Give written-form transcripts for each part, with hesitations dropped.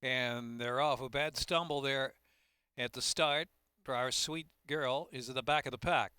And they're off. A bad stumble there at the start. Our sweet girl is at the back of the pack.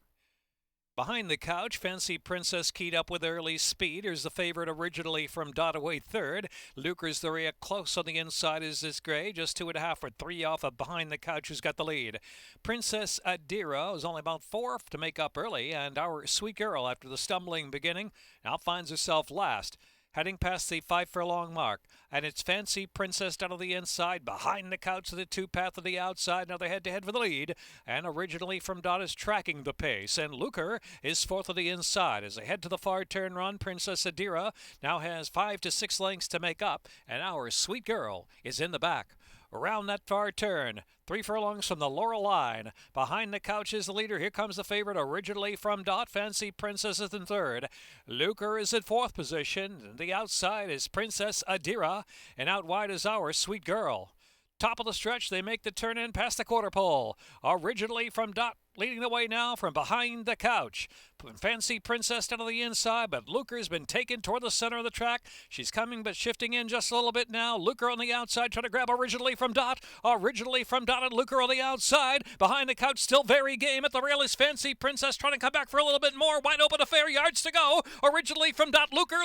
Behind the couch, Fancy Princess keyed up with early speed. Here's the favorite originally from Dotaway third. Lucre's the rear close on the inside is this gray. Just 2.5 or 3 off of Behind the Couch, who's got the lead. Princess Adira is only about 4 to make up early. And Our Sweet Girl, after the stumbling beginning, now finds herself last. Heading past the 5 furlong mark. And it's Fancy Princess down to the inside. Behind the Couch to the 2-path to the outside. Now they're head-to-head for the lead. And originally from Dot is tracking the pace. And Lucre is 4th to the inside. As they head to the far turn run, Princess Adira now has 5 to 6 lengths to make up. And Our Sweet Girl is in the back. Around that far turn, 3 furlongs from the Laurel line. Behind the Couch is the leader. Here comes the favorite originally from Dot. Fancy Princess is in third. Lucre is in 4th position. The outside is Princess Adira. And out wide is Our Sweet Girl. Top of the stretch, they make the turn in past the quarter pole. Originally from Dot, leading the way now from Behind the Couch. Fancy Princess down to the inside, but Lucre's been taken toward the center of the track. She's coming but shifting in just a little bit now. Lucre on the outside trying to grab Originally from Dot. Originally from Dot and Lucre on the outside. Behind the Couch still very game. At the rail is Fancy Princess trying to come back for a little bit more. Wide open, a fair yards to go. Originally from Dot. Lucre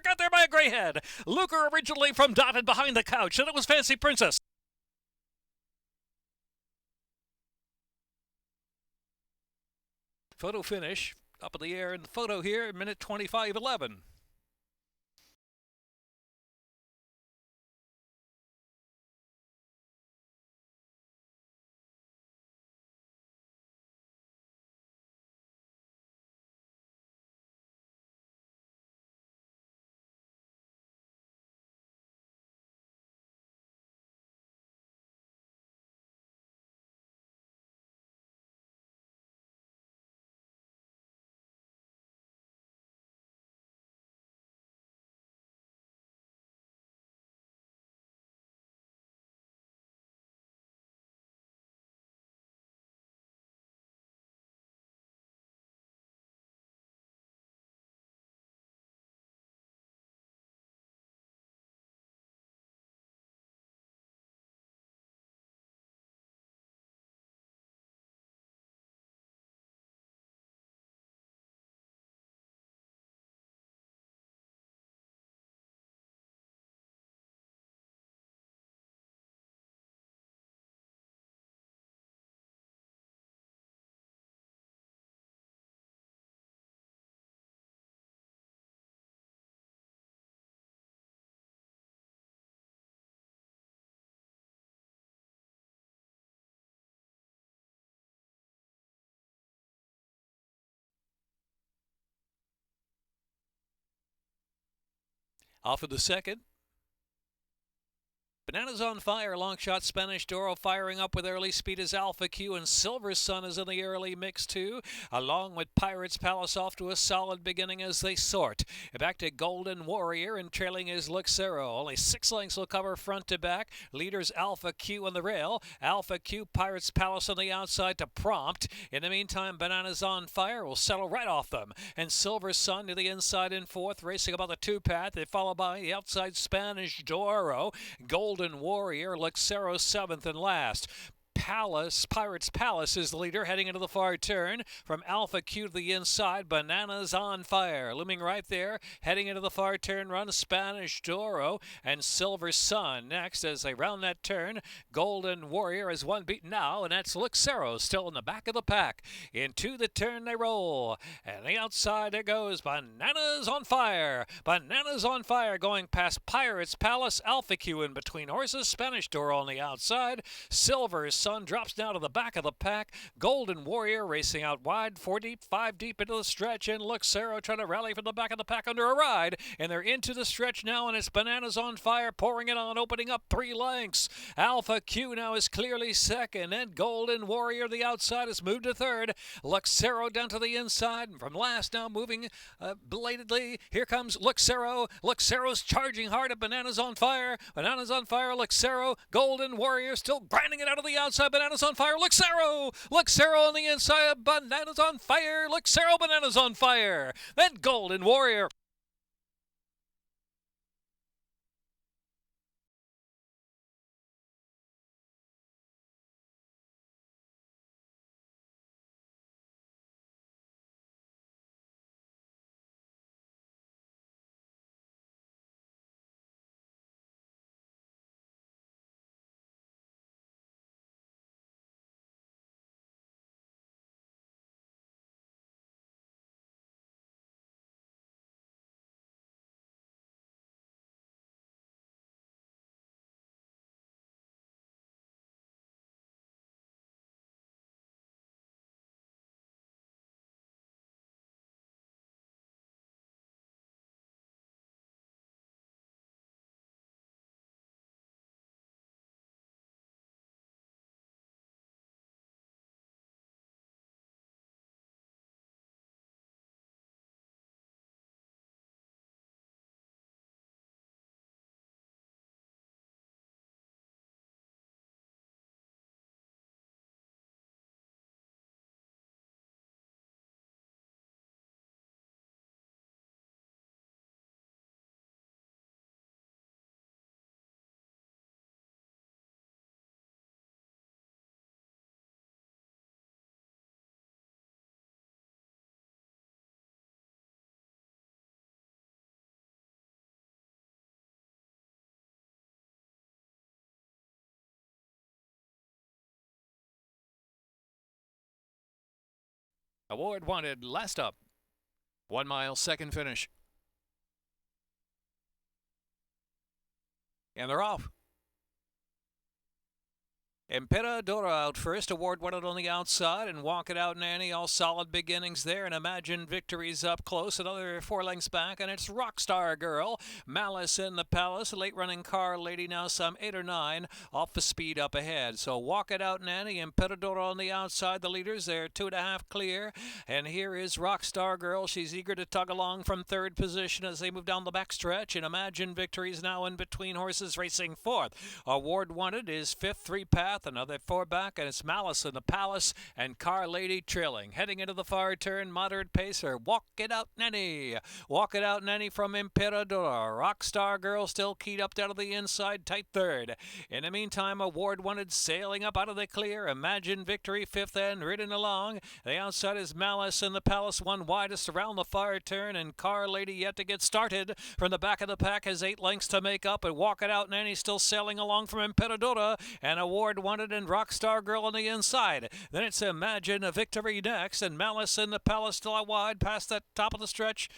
got there by a gray head. Lucre originally from Dot and Behind the Couch. And it was Fancy Princess. Photo finish up in the air in the photo here, minute 25:11. Off of the second. Bananas on Fire, long shot Spanish Doro firing up with early speed as Alpha Q, and Silver Sun is in the early mix too, along with Pirates Palace off to a solid beginning as they sort. Back to Golden Warrior, and trailing is Luxero. Only 6 lengths will cover front to back. Leaders Alpha Q on the rail. Alpha Q, Pirates Palace on the outside to prompt. In the meantime, Bananas on Fire will settle right off them. And Silver Sun to the inside in 4th, racing about the 2-path. They follow by the outside Spanish Doro. Golden Warrior, Luxero 7th and last. Pirates Palace is the leader heading into the far turn. From Alpha Q to the inside, Bananas on Fire. Looming right there, heading into the far turn run, Spanish Doro and Silver Sun. Next, as they round that turn, Golden Warrior is one beaten now, and that's Luxero still in the back of the pack. Into the turn they roll, and the outside there goes Bananas on Fire. Bananas on Fire going past Pirates Palace, Alpha Q in between horses, Spanish Doro on the outside, Silver Sun drops down to the back of the pack. Golden Warrior racing out wide, 4 deep, 5 deep into the stretch, and Luxero trying to rally from the back of the pack under a ride, and they're into the stretch now, and it's Bananas on Fire pouring it on, opening up 3 lengths. Alpha Q now is clearly second, and Golden Warrior, the outside, has moved to third. Luxero down to the inside, and from last now moving belatedly. Here comes Luxero. Luxero's charging hard at Bananas on Fire. Bananas on Fire, Luxero. Golden Warrior still grinding it out of the outside. Bananas on Fire, Luxero on the inside, Bananas on Fire, Luxero, Bananas on Fire, then Golden Warrior Award wanted. Last up. 1 mile, second finish. And they're off. Imperadora out first, Award wanted on the outside, and Walk It Out Nanny, all solid beginnings there, and Imagine Victory's up close, another 4 lengths back, and it's Rockstar Girl, Malice in the Palace, late running Car Lady now some 8 or 9 off the speed up ahead. So Walk It Out Nanny, Imperadora on the outside, the leaders, they're 2.5 clear, and here is Rockstar Girl. She's eager to tug along from third position as they move down the backstretch, and Imagine Victory's now in between horses racing fourth. Award wanted is fifth, 3 path. Another 4 back, and it's Malice in the Palace and Car Lady trailing. Heading into the far turn, moderate pacer. Walk It Out Nanny. Walk It Out Nanny from Imperador. Rockstar Girl still keyed up down to the inside, tight third. In the meantime, Award wanted sailing up out of the clear. Imagine Victory fifth and ridden along. The outside is Malice in the Palace, one widest around the far turn, and Car Lady yet to get started. From the back of the pack has 8 lengths to make up, and Walk It Out Nanny still sailing along from Imperadora, and Award wanted and Rockstar Girl on the inside. Then it's Imagine a Victory next, and Malice in the Palace still out wide past that top of the stretch.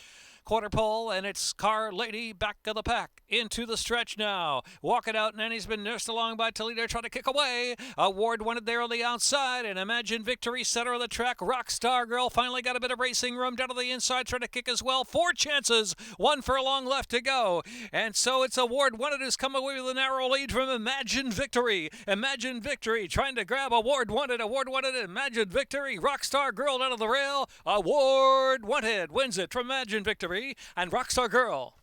Quarter pole, and it's Car Lady back of the pack into the stretch now. Walk It Out Nanny's been nursed along by Toledo, trying to kick away. Award wanted there on the outside, and Imagine Victory, center of the track. Rockstar Girl finally got a bit of racing room down to the inside, trying to kick as well. 4 chances, 1 furlong left to go, and so it's Award wanted who's come away with a narrow lead from Imagine Victory. Imagine Victory trying to grab Award wanted. Award wanted, Imagine Victory. Rockstar Girl down to the rail. Award wanted wins it from Imagine Victory and Rockstar Girl.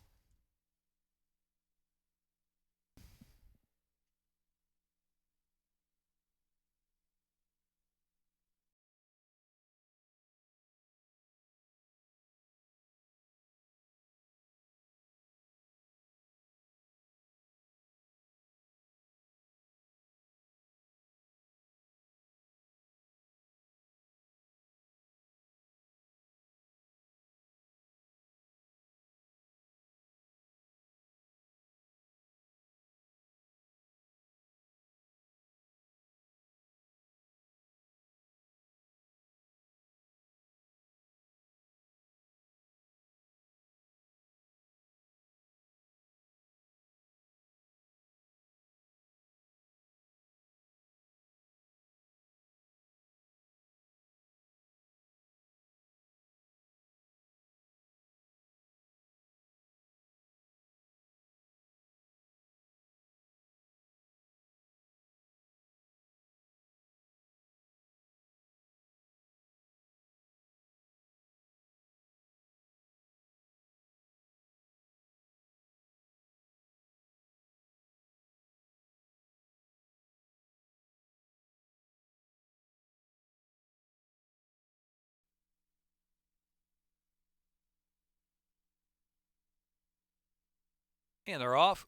And they're off.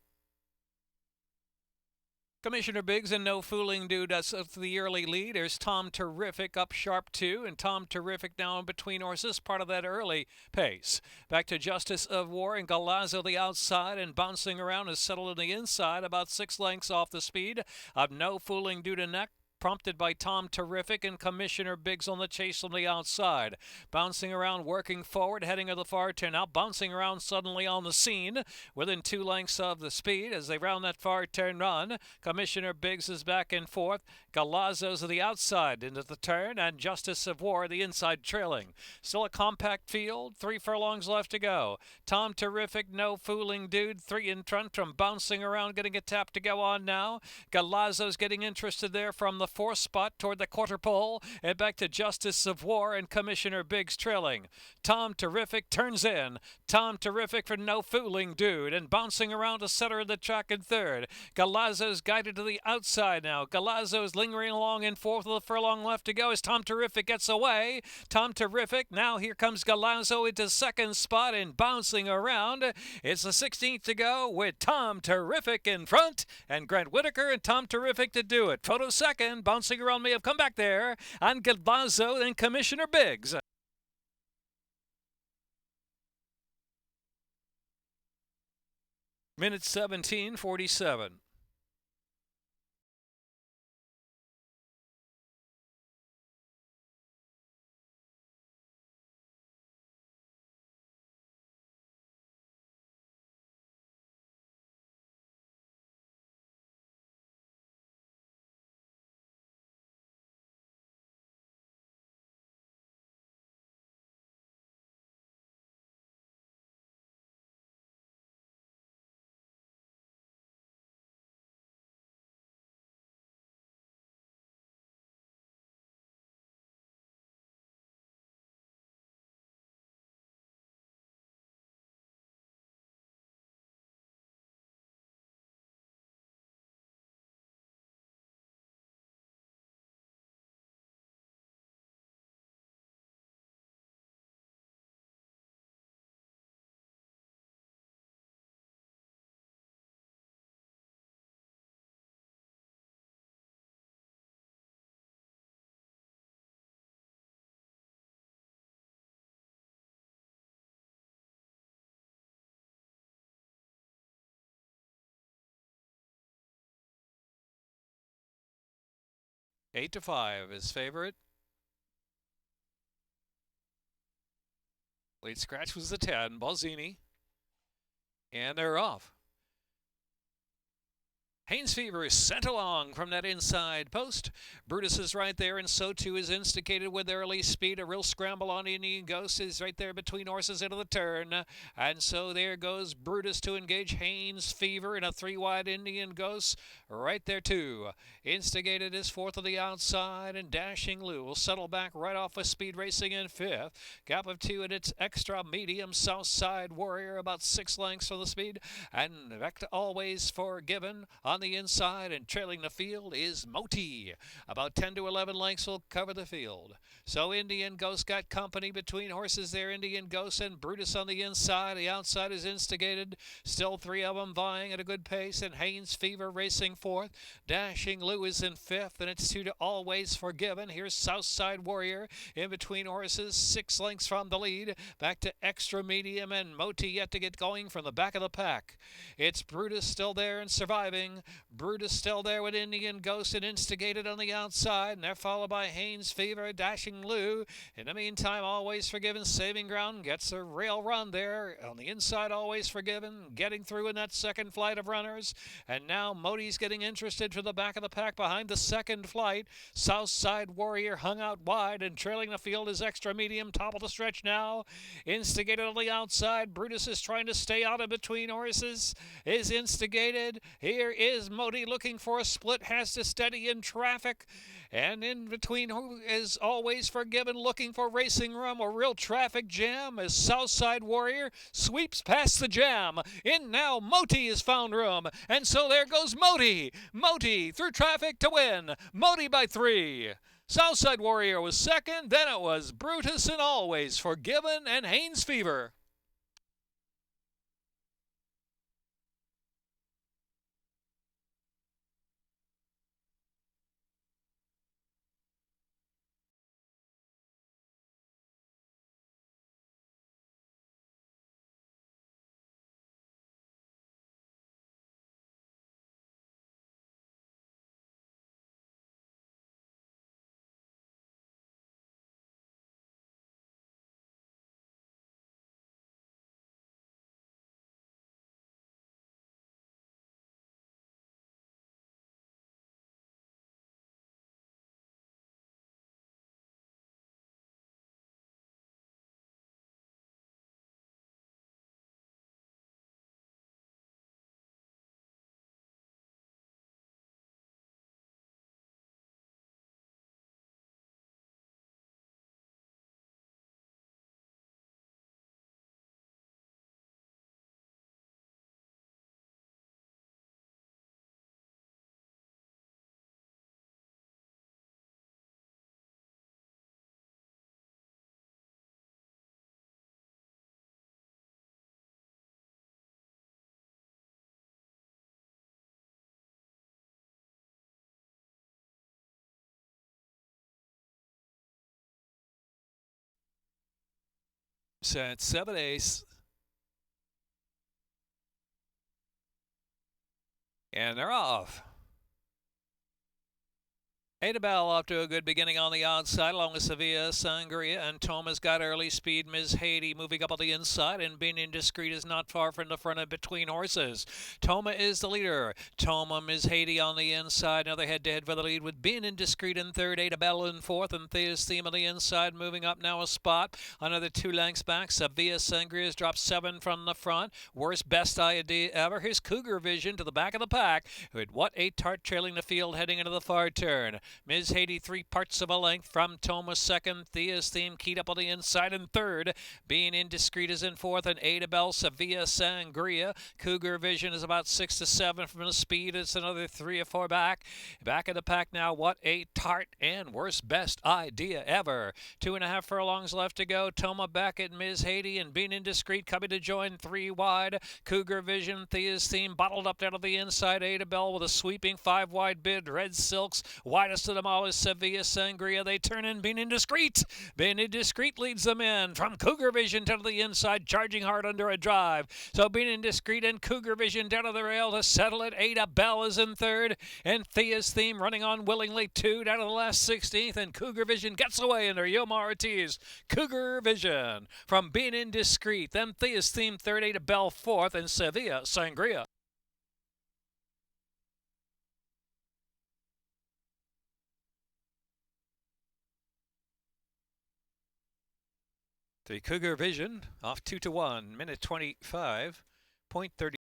Commissioner Biggs and No Fooling Dude us the early lead. There's Tom Terrific up sharp 2, and Tom Terrific now in between horses, part of that early pace. Back to Justice of War and Galazzo the outside, and bouncing around is settled in the inside, about 6 lengths off the speed of No Fooling Dude and neck. Prompted by Tom Terrific and Commissioner Biggs on the chase on the outside. Bouncing around, working forward, heading to the far turn. Now bouncing around suddenly on the scene within 2 lengths of the speed as they round that far turn run. Commissioner Biggs is back and forth. Galazzo's to the outside into the turn, and Justice of War the inside trailing. Still a compact field, 3 furlongs left to go. Tom Terrific, No Fooling Dude, 3 in front from bouncing around, getting a tap to go on now. Galazzo's getting interested there from the 4th spot toward the quarter pole, and back to Justice of War and Commissioner Biggs trailing. Tom Terrific turns in. Tom Terrific for No Fooling Dude, and bouncing around to center of the track in third. Galazzo's guided to the outside now. Galazzo's lingering along in fourth with a furlong left to go as Tom Terrific gets away. Tom Terrific, now here comes Galazzo into second spot and bouncing around. It's the 16th to go with Tom Terrific in front, and Grant Whitaker and Tom Terrific to do it. Photo second, bouncing around may have come back there, and Galazzo and Commissioner Biggs. Minute 17:47. 8-5 is favorite. Lead scratch was the 10, Balzini. And they're off. Haynes Fever is sent along from that inside post. Brutus is right there, and so too is Instigated with early speed. A real scramble on Indian Ghost is right there between horses into the turn. And so there goes Brutus to engage Haynes Fever in a 3-wide Indian Ghost. Right there too. Instigated is fourth on the outside, and Dashing Lou will settle back right off with Speed Racing in fifth. Gap of 2 in its extra medium. Southside Warrior about 6 lengths from the speed. And back to Always Forgiven on the inside, and trailing the field is Moti. About 10 to 11 lengths will cover the field. So Indian Ghost got company between horses there. Indian Ghost and Brutus on the inside. The outside is Instigated. Still 3 of them vying at a good pace, and Haynes Fever racing fourth. Dashing Lou is in fifth, and it's 2 to Always Forgiven. Here's Southside Warrior in between horses, 6 lengths from the lead. Back to extra medium, and Moti yet to get going from the back of the pack. It's Brutus still there and surviving. Brutus still there with Indian Ghost and Instigated on the outside, and they're followed by Haynes Fever, Dashing Lou. In the meantime, Always Forgiven saving ground, gets a rail run there. On the inside, Always Forgiven getting through in that second flight of runners. And now Moti's getting interested to the back of the pack behind the second flight. Southside Warrior hung out wide, and trailing the field is extra medium, top of the stretch now. Instigated on the outside. Brutus is trying to stay out of between horses. Is Instigated. Here is Moti looking for a split, has to steady in traffic, and in between is Always Forgiven looking for racing room. A real traffic jam as Southside Warrior sweeps past the jam. In now, Moti has found room, and so there goes Moti. Moti through traffic to win. Moti by 3. Southside Warrior was second, then it was Brutus and Always Forgiven and Haynes Fever. Set 7 ace. And they're off. Adabel off to a good beginning on the outside, along with Sevilla, Sangria, and Toma's got early speed. Ms. Haiti moving up on the inside, and being indiscreet is not far from the front of between horses. Toma is the leader. Toma, Ms. Haiti on the inside. Another head-to-head for the lead with being indiscreet in third. Adabel in fourth, and Thea's Theme on the inside, moving up now a spot. Another 2 lengths back. Sevilla, Sangria has dropped 7 from the front. Worst best idea ever. Here's Cougar Vision to the back of the pack, with What a Tart trailing the field heading into the far turn. Ms. Haiti 3 parts of a length from Toma second. Thea's Theme keyed up on the inside in third. Being Indiscreet is in fourth, and Adabel, Sevilla, Sangria. Cougar Vision is about 6 to 7 from the speed. It's another 3 or 4 back. Back of the pack now, What a Tart and Worst Best Idea Ever. 2.5 furlongs left to go. Toma back at Ms. Haiti, and Being Indiscreet coming to join 3 wide. Cougar Vision, Thea's Theme bottled up down to the inside. Adabel with a sweeping 5 wide bid. Red Silks widest Best of them all is Sevilla Sangria. They turn in Being Indiscreet. Being Indiscreet leads them in from Cougar Vision down to the inside, charging hard under a drive. So Being Indiscreet and Cougar Vision down to the rail to settle it. Ada Bell is in third, and Thea's Theme running on willingly two down to the last 16th, and Cougar Vision gets away under Yoma Ortiz. Cougar Vision from Being Indiscreet, then Thea's Theme third, Ada Bell fourth, and Sevilla Sangria. The Cougar Vision off 2-1, minute 25.30.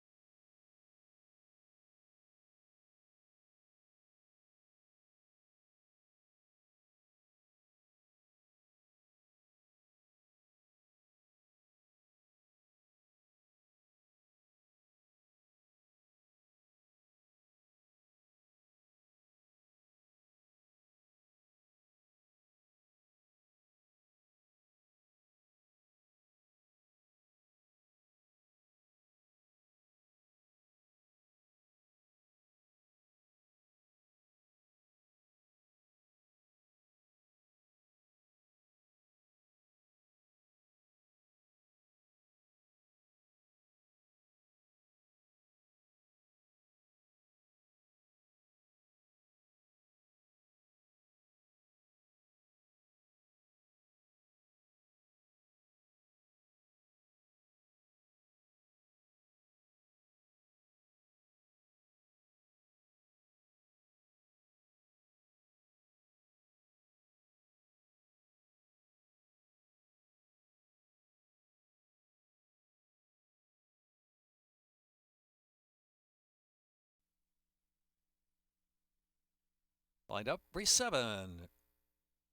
Lined up, race 7.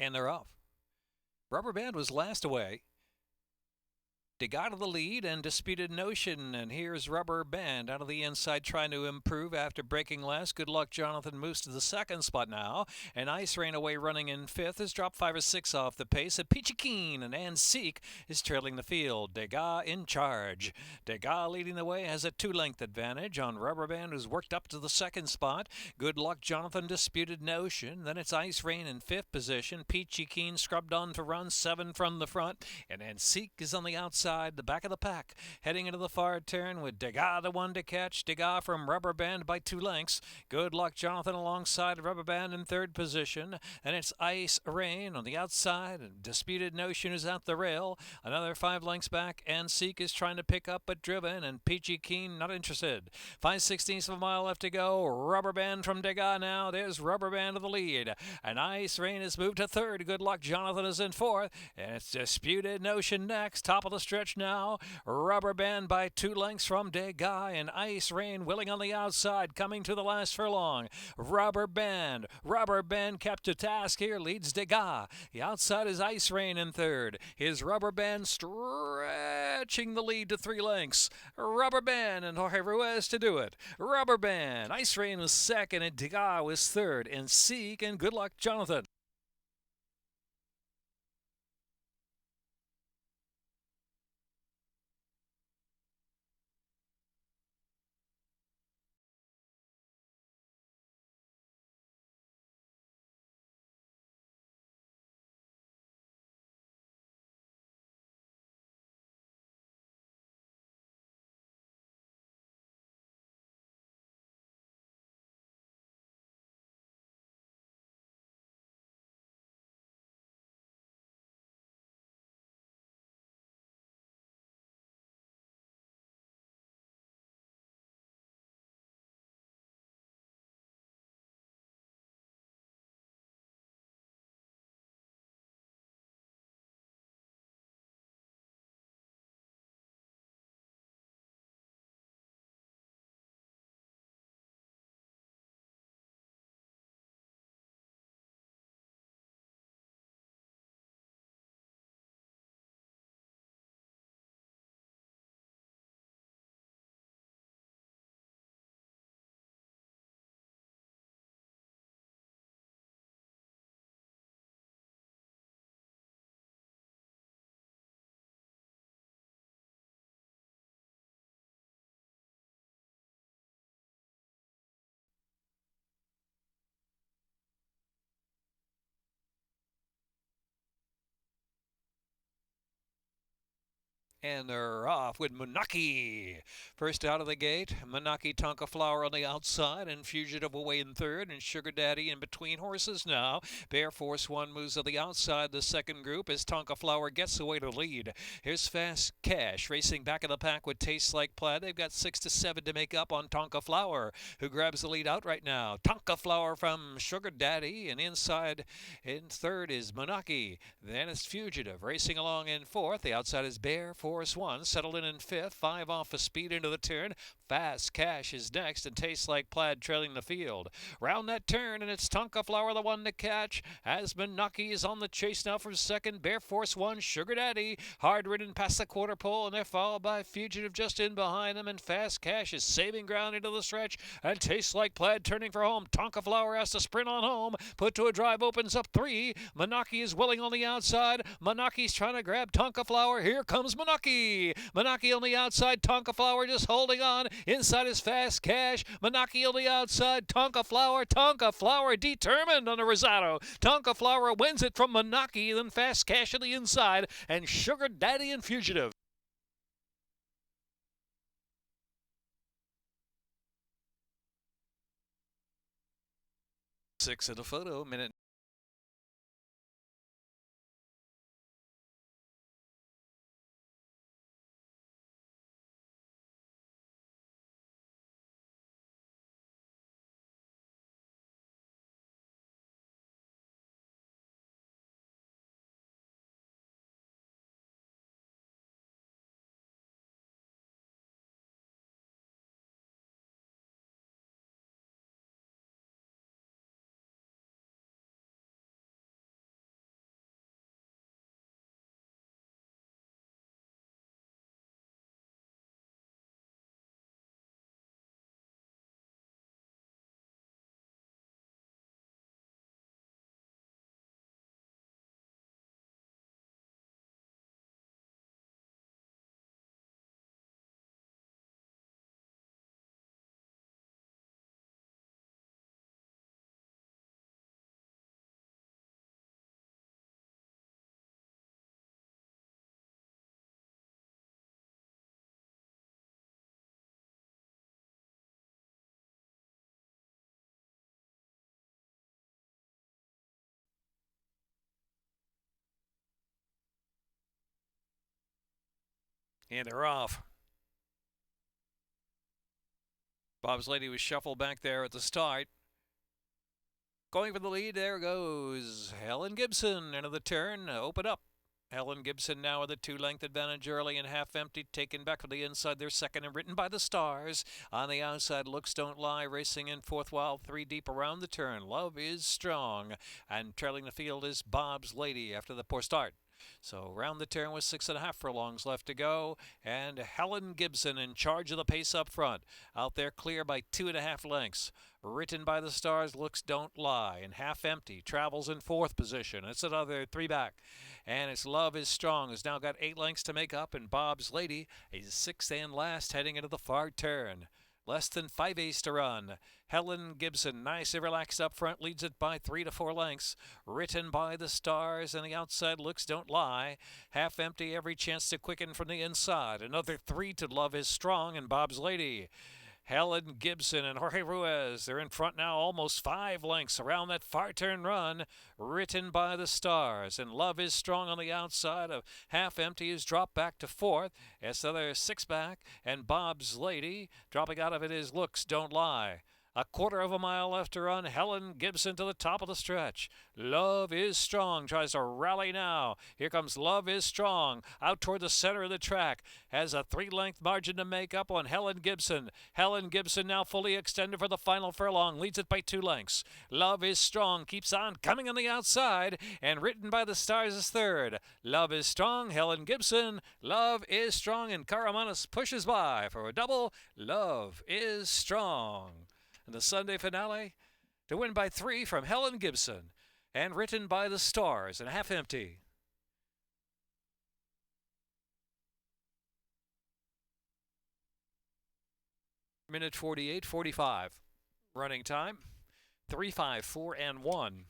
And they're off. Rubber Band was last away. They got to the lead and Disputed Notion, and here's Rubber Band out of the inside trying to improve after breaking last. Good Luck Jonathan moves to the second spot now, and Ice Rain away running in fifth has dropped 5 or 6 off the pace. And Peachy Keen and Ann Seek is trailing the field. Degas in charge. Degas leading the way has a 2-length advantage on Rubber Band, who's worked up to the second spot. Good Luck Jonathan, Disputed Notion. Then it's Ice Rain in fifth position. Peachy Keen scrubbed on to run 7 from the front, and Ann Seek is on the outside, the back of the pack, heading into the far turn with Degas the one to catch. Degas from Rubber Band by 2 lengths. Good Luck Jonathan alongside Rubber Band in third position, and it's Ice Rain on the outside, and Disputed Notion is at the rail. Another 5 lengths back, and Seek is trying to pick up but driven, and Peachy Keen not interested. 5/16 of a mile left to go. Rubber Band from Degas now. There's Rubber Band to the lead, and Ice Rain has moved to third. Good Luck Jonathan is in fourth, and it's Disputed Notion next. Top of the stretch now. Rubber Band by 2 lengths from Degas, and Ice Rain willing on the outside, coming to the last furlong. Rubber Band kept to task here, leads Degas. The outside is Ice Rain in third. His Rubber Band stretching the lead to 3 lengths. Rubber Band and Jorge Ruiz to do it. Rubber Band, Ice Rain was second, and Degas was third, and Seek and Good Luck Jonathan. And they're off with Manaki. First out of the gate, Manaki Tonka Flower on the outside, and Fugitive away in third, and Sugar Daddy in between horses now. Bear Force One moves to the outside. The second group as Tonka Flower gets away to lead. Here's Fast Cash racing back in the pack with Tastes Like Plaid. They've got 6 to 7 to make up on Tonka Flower, who grabs the lead out right now. Tonka Flower from Sugar Daddy, and inside in third is Manaki. Then it's Fugitive racing along in fourth. The outside is Bear Force One, settled in fifth. 5 off a speed into the turn. Fast Cash is next, and Tastes Like Plaid trailing the field. Round that turn, and it's Tonka Flower the one to catch. As Manaki is on the chase now from second. Bear Force One, Sugar Daddy, hard ridden past the quarter pole, and they're followed by Fugitive just in behind them. And Fast Cash is saving ground into the stretch, and Tastes Like Plaid turning for home. Tonka Flower has to sprint on home. Put to a drive, opens up 3. Manaki is willing on the outside. Manaki's trying to grab Tonka Flower. Here comes Manaki. Manaki on the outside. Tonka Flower just holding on. Inside is Fast Cash. Manaki on the outside. Tonka Flower. Tonka Flower determined on the Rosado. Tonka Flower wins it from Manaki. Then Fast Cash on the inside. And Sugar Daddy and Fugitive. Six in the photo. Minute. And they're off. Bob's Lady was shuffled back there at the start. Going for the lead, there goes Helen Gibson into the turn. Open up. Helen Gibson now with a 2-length advantage early and half empty, taken back from the inside. They're second and written by the Stars. On the outside, Looks Don't Lie, racing in fourth while 3 deep around the turn. Love Is Strong. And trailing the field is Bob's Lady after the poor start. So round the turn with 6.5 furlongs left to go, and Helen Gibson in charge of the pace up front. Out there clear by 2.5 lengths. Written by the Stars, Looks Don't Lie, and half empty, travels in fourth position. It's another 3 back. And it's Love Is Strong, has now got 8 lengths to make up, and Bob's Lady is 6th and last heading into the far turn. Less than 5/8 to run. Helen Gibson, nice and relaxed up front, leads it by 3 to 4 lengths. Written by the Stars, and the outside Looks Don't Lie. Half empty, every chance to quicken from the inside. Another 3 to Love Is Strong and Bob's Lady. Helen Gibson and Jorge Ruiz, they're in front now, almost 5 lengths around that far turn run. Written by the Stars, and Love Is Strong on the outside of half empty is dropped back to fourth. It's another 6 back, and Bob's Lady dropping out of it is Looks Don't Lie. A quarter of a mile left to run. Helen Gibson to the top of the stretch. Love Is Strong tries to rally now. Here comes Love Is Strong out toward the center of the track. Has a 3-length margin to make up on Helen Gibson. Helen Gibson now fully extended for the final furlong. Leads it by 2 lengths. Love Is Strong keeps on coming on the outside, and Written by the Stars is third. Love Is Strong, Helen Gibson. Love Is Strong, and Karamanis pushes by for a double. Love Is Strong. And the Sunday finale to win by 3 from Helen Gibson, and Written by the Stars and half empty. Minute 48:45 running time, 3:54 and 1.